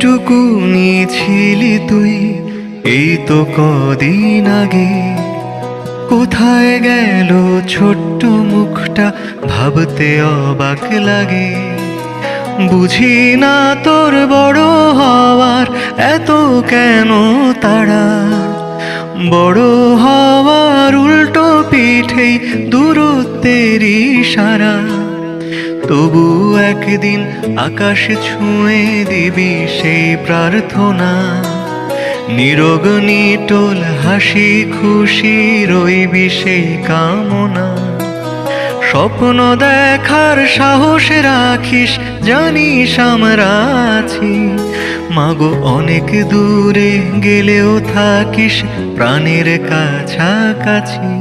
যেইটুকুনি ছিলি তুই এই তো কদিন আগে, কোথায় গেল ছোট্ট মুখটা ভাবতে অবাক লাগে। বুঝি না তোর বড় হওয়ার এত কেন তাড়া, বড় হওয়ার উল্টো পিঠেই দূরত্বের ইশারা। তবু একদিন আকাশ ছুঁয়ে দিবি সেই প্রার্থনা, নীরব নিটোল হাসি খুশি রইবি সেই কামনা। স্বপ্ন দেখার সাহস রাখিস, জানিস আমরা আছি। মাগো অনেক দূরে গেলেও থাকিস প্রাণের কাছাকাছি।